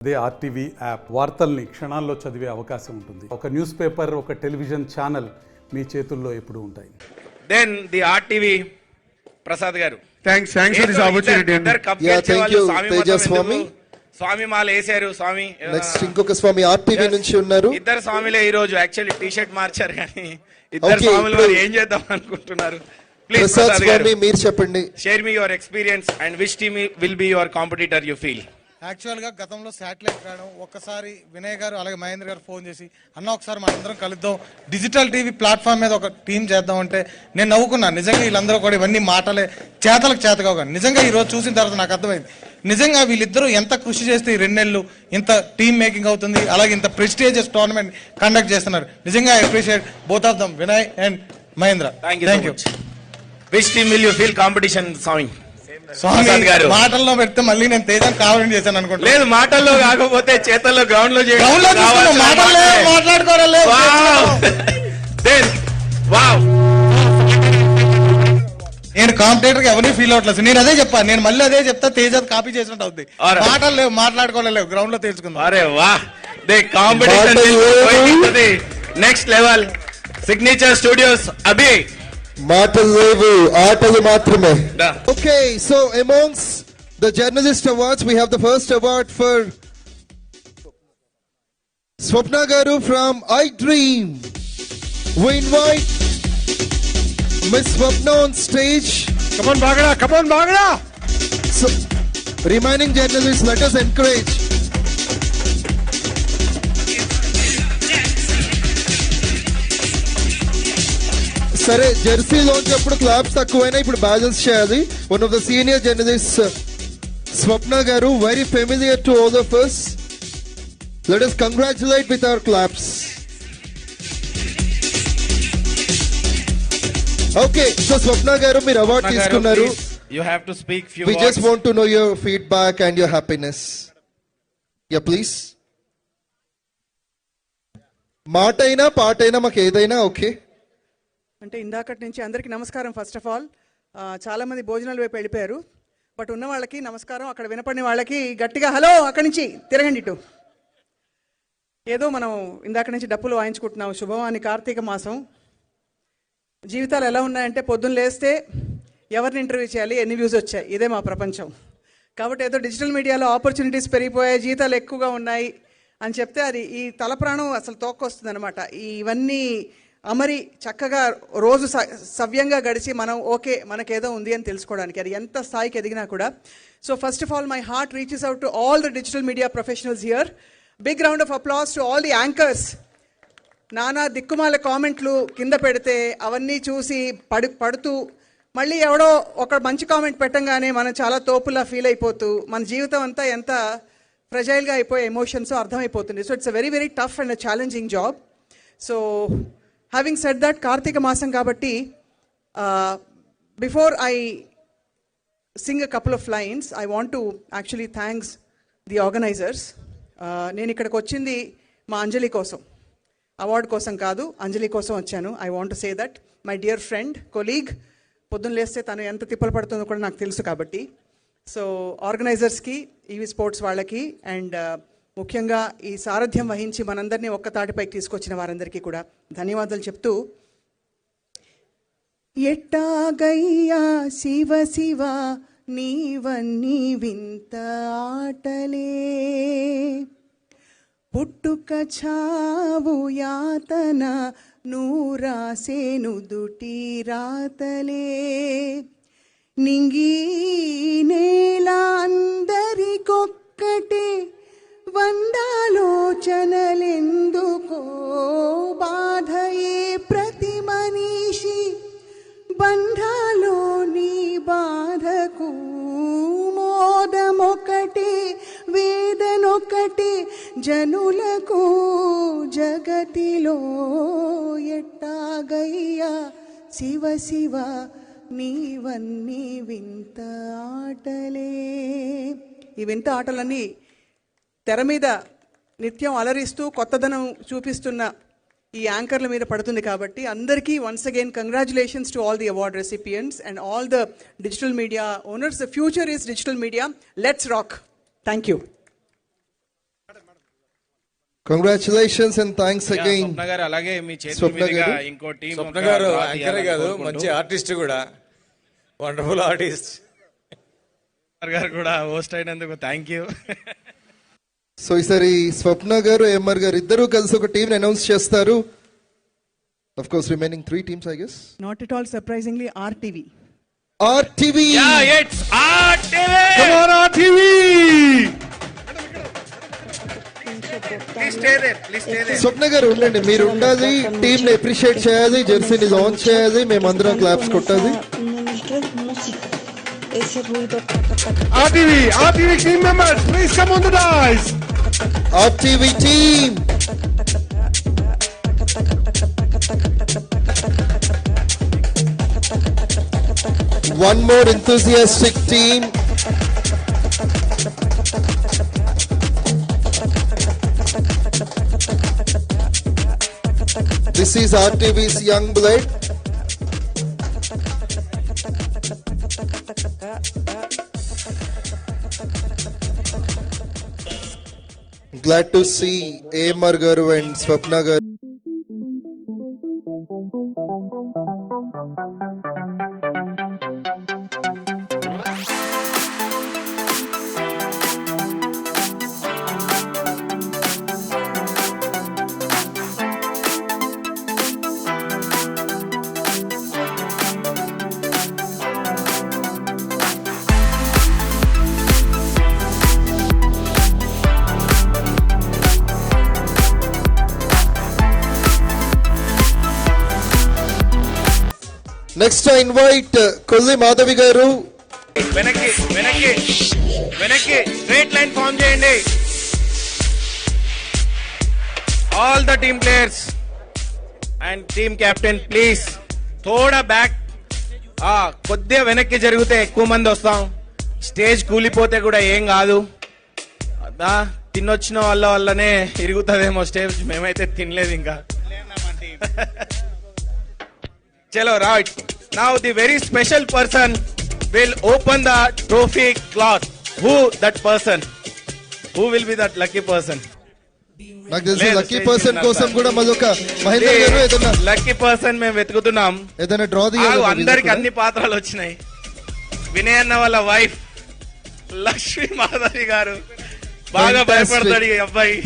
అదే RTV app వార్తల్ని క్షణాల్లో చదివే అవకాశం ఉంటుంది. ఒక న్యూస్ పేపర్, ఒక టెలివిజన్ ఛానల్ మీ చేతుల్లో ఎప్పుడు ఉంటాయి. దెన్ ది ఆర్టీవీ ప్రసాద్ గారు, థ్యాంక్స్ ఫర్ దిస్ ఆపర్చునిటీ. స్వామి మాల వేసారు. స్వామి నెక్స్ట్ ఇంకొక స్వామి ఆర్టీవీ నుంచి ఉన్నారు. ఇద్దరు స్వామిలే ఈ రోజు. యాక్చువల్లీ టీ షర్ట్ మార్చారు కానీ ఇద్దరు స్వాములు ఏం చేద్దాం అనుకుంటున్నారు. ప్లీజ్ ప్రసాద్ గారు, మీరు చెప్పండి. Share me your experience and which team will be your competitor you feel. యాక్చువల్గా గతంలో శాటిలైట్ రావడం, ఒక్కసారి వినయ్ గారు అలాగే మహేంద్ర గారు ఫోన్ చేసి అన్న ఒకసారి మనందరం కలుద్దాం, డిజిటల్ టీవీ ప్లాట్ఫామ్ మీద ఒక టీం చేద్దాం అంటే నేను నవ్వుకున్నాను. నిజంగా వీళ్ళందరూ కూడా ఇవన్నీ మాటలే, చేతలకు చేతగా. నిజంగా ఈరోజు చూసిన తర్వాత నాకు అర్థమైంది, నిజంగా వీళ్ళిద్దరూ ఎంత కృషి చేస్తే ఈ 2 నెలలు ఇంత టీమ్ మేకింగ్ అవుతుంది, అలాగే ఇంత ప్రెస్టీజియస్ టోర్నమెంట్ కండక్ట్ చేస్తున్నారు. నిజంగా I appreciate both of them, Vinay and Mahendra. Thank you. Which team will you feel competition Swami? Swami garu మాటల్లో పెడితే మళ్ళీ నేను తేజాన్ని కావాలని చేశాను అనుకుంటా. లేదు, మాటల్లో కాకపోతే చేతల్లో గ్రౌండ్ లో మాట్లాడుకోవాలి. నేను కాంపిటేటర్ ఎవరిని ఫీల్ అవట్లేదు. నేను అదే చెప్పాను, నేను మళ్ళీ అదే చెప్తా, తేజ కాపీ చేసినట్టు అవుతుంది. మాటలు లేవు, మాట్లాడుకోలేవు, గ్రౌండ్ లో తెలుసుకుందాం. అరే వా, the competition next level. Signature studios Abhi. మాటలు లేవు, ఆటలు మాత్రమే. Okay, so amongst the journalist awards we have the first award for Swapna Garu from iDream. We invite Miss Swapna on stage. Come on Bhagana. So remaining journalists, let us encourage. సరే, జెర్సీలోంచి అప్పుడు claps తక్కువైనా ఇప్పుడు balance చేయాలి. One of the senior journalist Swapna garu, very familiar to all of us. Let us congratulate with our claps. Okay, so Swapna garu మీరు award తీసుకున్నారు. You have to speak few words. We just want to know your feedback and your happiness. Yeah, please. మాటైనా పాటైనా మాకు ఏదైనా okay. అంటే ఇందాకటి నుంచి అందరికీ నమస్కారం. ఫస్ట్ ఆఫ్ ఆల్ చాలామంది భోజనాల వైపు వెళ్ళిపోయారు, బట్ ఉన్న వాళ్ళకి నమస్కారం, అక్కడ వినపడిన వాళ్ళకి గట్టిగా హలో, అక్కడి నుంచి తిరగండి ఇటు. ఏదో మనం ఇందాక నుంచి డప్పులు వాయించుకుంటున్నాం. శుభవాని కార్తీక మాసం. జీవితాలు ఎలా ఉన్నాయంటే పొద్దున్న లేస్తే ఎవరిని ఇంటర్వ్యూ చేయాలి, ఎన్ని వ్యూస్ వచ్చాయి, ఇదే మా ప్రపంచం. కాబట్టి ఏదో డిజిటల్ మీడియాలో ఆపర్చునిటీస్ పెరిగిపోయాయి, జీతాలు ఎక్కువగా ఉన్నాయి అని చెప్తే అది ఈ తల ప్రాణం అసలు తోక్కొస్తుంది అనమాట. ఇవన్నీ అమరి చక్కగా రోజు సవ్యంగా గడిచి మనం ఓకే మనకేదో ఉంది అని తెలుసుకోవడానికి, అది ఎంత స్థాయికి ఎదిగినా కూడా. So first of all my heart reaches out to all the digital media professionals here. Big round of applause to all the anchors. నానా దిక్కుమాల కామెంట్లు కింద పెడితే అవన్నీ చూసి పడుతూ మళ్ళీ ఎవడో ఒక మంచి కామెంట్ పెట్టంగానే మనం చాలా తోపులా ఫీల్ అయిపోతూ మన జీవితం అంతా ఎంత ఫ్రెజైల్గా అయిపోయే ఎమోషన్స్ అర్థమైపోతుంది. So it's a very very tough and challenging job. So having said that, Kartika Masam kabatti, before I sing a couple of lines, I want to actually thank the organizers. నేను ఇక్కడికి వచ్చింది మా అంజలి కోసం, award కోసం కాదు, అంజలి కోసం వచ్చాను. I want to say that my dear friend, colleague, పొద్దున్న లేస్తే తను ఎంత తిప్పలు పడుతుందో కూడా నాకు తెలుసు కాబట్టి. సో ఆర్గనైజర్స్కి, ఈవీ స్పోర్ట్స్ వాళ్ళకి, అండ్ ముఖ్యంగా ఈ సారథ్యం వహించి మనందరినీ ఒక్క తాటిపైకి తీసుకొచ్చిన వారందరికీ కూడా ధన్యవాదాలు చెప్తూ, ఎట్టాగయ్యా శివ శివ నీవన్నీ వింత ఆటలే, పుట్టుక చావు యాతన నూరాసేను దుటి రాతలే, నింగి నేల అందరికొక్కటే, వందాలోచనలెందుకో బాధయే ప్రతి మనిషి, బంధాలో నీ బాధకు మోదమొకటే, వేదనొకటే, జనులకు జగతిలో ఎట్టాగయ్యా శివ శివ నీవన్నీ వింత ఆటలే. ఈ వింత ఆటలన్నీ తెర మీద నిత్యం అలరిస్తూ కొత్తదనం చూపిస్తున్న ఈ యాంకర్ల మీద పడుతుంది కాబట్టి అందరికీ once again congratulations to all the award recipients and all the digital media owners. The future is digital media. Let's rock. Thank you. Congratulations and thanks again. Swapna garu అలాగే మీ చేతుల స్వప్న మీదుగా గారు. ఇంకో టీం స్వప్న గారు యాంకరే కాదు, మంచి ఆర్టిస్ట్ కూడా, వండర్ఫుల్ ఆర్టిస్ట్. గారు కూడా హోస్ట్ అయినందుకు థ్యాంక్ యూ. సో ఈసారి స్వప్న గారు ఎంఆర్ గారు ఇద్దరు కలిసి ఒక టీం అనౌన్స్ చేస్తారు. Of course remaining 3 teams I guess. Not at all surprisingly RTV. RTV. Yeah, it's RTV. Come on, RTV! Please stay there. Please stay there. స్వప్న గారు ఉండండి, మీరు ఉండాలి, టీమ్ ని అప్రిషియేట్ చేయాలి, జెర్సీని లాంచ్ చేయాలి, మేమందరం క్లాప్స్ కొట్టాలి. RTV team members, please come on the dice. RTV team. One more enthusiastic team. This is RTV's young blood. Glad to see AMR garu and Swapna garu. Next I invite Kolli Madhavi garu. వెనక్కి వెనక్కి వెనక్కి straight line form చేయండి. All the team players and team captain please థోడా back. కొద్దిగా వెనక్కి జరిగితే ఎక్కువ మంది వస్తాం. స్టేజ్ కూలిపోతే కూడా ఏం కాదు. తినొచ్చిన వల్లనే ఇరుగుతుందేమో స్టేజ్. మేమైతే తినలేదు ఇంకా. చలో right. Now the very special person will open the trophy cloth. Who that person? Who will be that lucky person? నాకు తెలిసి లక్కీ పర్సన్ కోసం కూడా మరొక మహేంద్ర గారు ఏదైనా లక్కీ పర్సన్ మేము వెతుకుతున్నాం. ఏదైనా డ్రా అందరికి అన్ని పాత్రలు వచ్చినాయి. వినయ్ అన్న వాళ్ళ వైఫ్ లక్ష్మీ మాధవి గారు బాగా భయపడతాడు ఈ అబ్బాయి.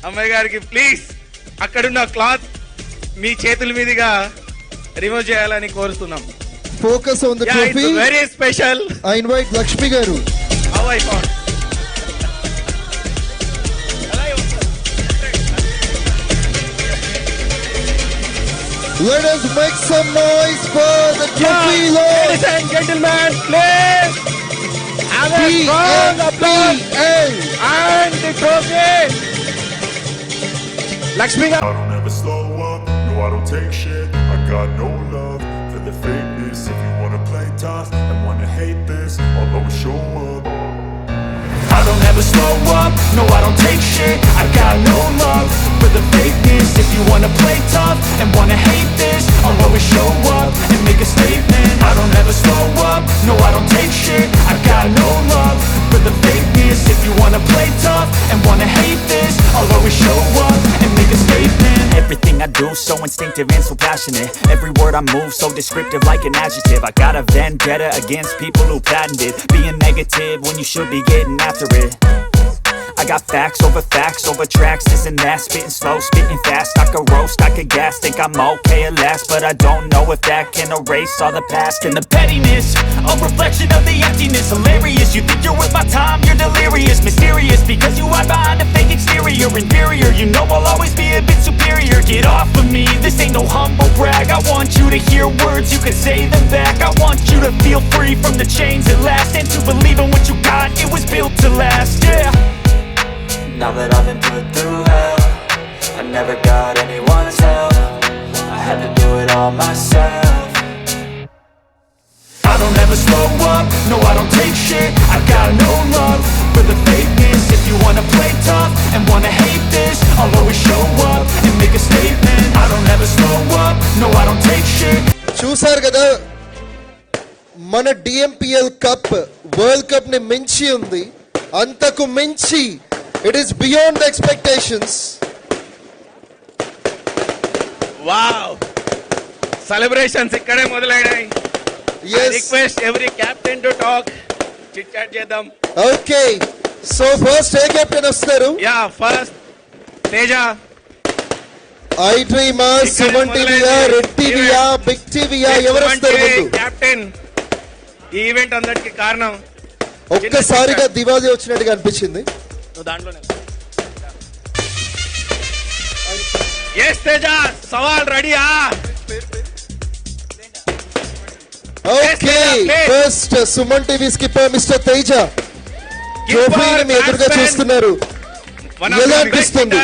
అమ్మాయి గారికి ప్లీజ్ అక్కడున్న క్లాత్ మీ చేతుల మీదుగా రిమూవ్ చేయాలని కోరుతున్నాం. Focus on the trophy. Very special. I invite Lakshmi garu. How I found. Let us make some noise for the trophy, Lord. Ladies and gentlemen, please have a strong applause and the trophy. Lakshmi I don't ever slow up, no I don't take shit. I got no love for the fakeness. If you wanna play tough and wanna hate this, I'll always show up. I don't ever slow up, no I don't take shit. I got no love for the fakeness. If you wanna play tough and wanna hate this, I'll always show up and make a statement. I don't ever slow up, no I don't take shit. I got no love for the fakeness. If you wanna play tough and wanna hate this, I'll always show up and make a statement. Everything I do so instinctive and so passionate. Every word I move so descriptive like an adjective. I got a vendetta against people who patented being negative when you should be getting after it. I got facts over tracks, this and that. Spitting slow, spitting fast. I could roast, I could gas. Think I'm okay at last, but I don't know if that can erase all the past. And the pettiness, a reflection of the emptiness. Hilarious, you think you're worth my time, you're delirious. Mysterious, because you hide behind a fake exterior. Inferior, you know I'll always be a bit superior. Get off of me, this ain't no humble brag. I want you to hear words, you can say them back. I want you to feel free from the chains at last, and to believe in what you got, it was built to last, yeah. Now that I've been put through hell, I never got anyone's help. I had to do it all myself. I don't ever slow up, no I don't take shit. I got no love for the fakeness. If you wanna play tough and wanna hate this, I'll always show up and make a statement. I don't ever slow up, no I don't take shit. చూసారు కదా, మన DMPL cup world cup ని మించి ఉంది. అంతకు మించి It is beyond expectations. Wow celebrations ఇక్కడే మొదలైనాయి. Yes. Request every captain to talk, chit chat చేద్దాం. Okay. So first ఏ కెప్టెన్ వస్తారు? Yeah first Teja. ఐ డ్రీమా, సుమన్ టీవీయా, రెడ్ టీవీయా, బిగ్ టీవీయా, ఎవరు వస్తారు ముందు? కెప్టెన్. ఈ ఈవెంట్ అందరికి కారణం. ఒక్కసారిగా దివాళీ వచ్చినట్టుగా అనిపించింది. నువ్వు దాంట్లోనే. ఎస్ తేజ, సవాల్ రెడీయా? Okay, first Suman TV skipper mister Teja ట్రోఫీని మీ ఎదురుగా చూస్తున్నారు. ఎలా అనిపిస్తుంది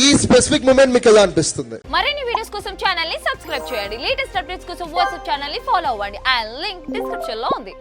ఈ స్పెసిఫిక్ మూమెంట్, మీకు ఎలా అనిపిస్తుంది? మరిన్ని వీడియోస్ కోసం ఛానల్ ని సబ్స్క్రైబ్ చేయండి. లేటెస్ట్ అప్డేట్స్ కోసం వాట్సాప్ ఛానల్ ని ఫాలో అవ్వండి. ఆ లింక్ డిస్క్రిప్షన్ లో ఉంది.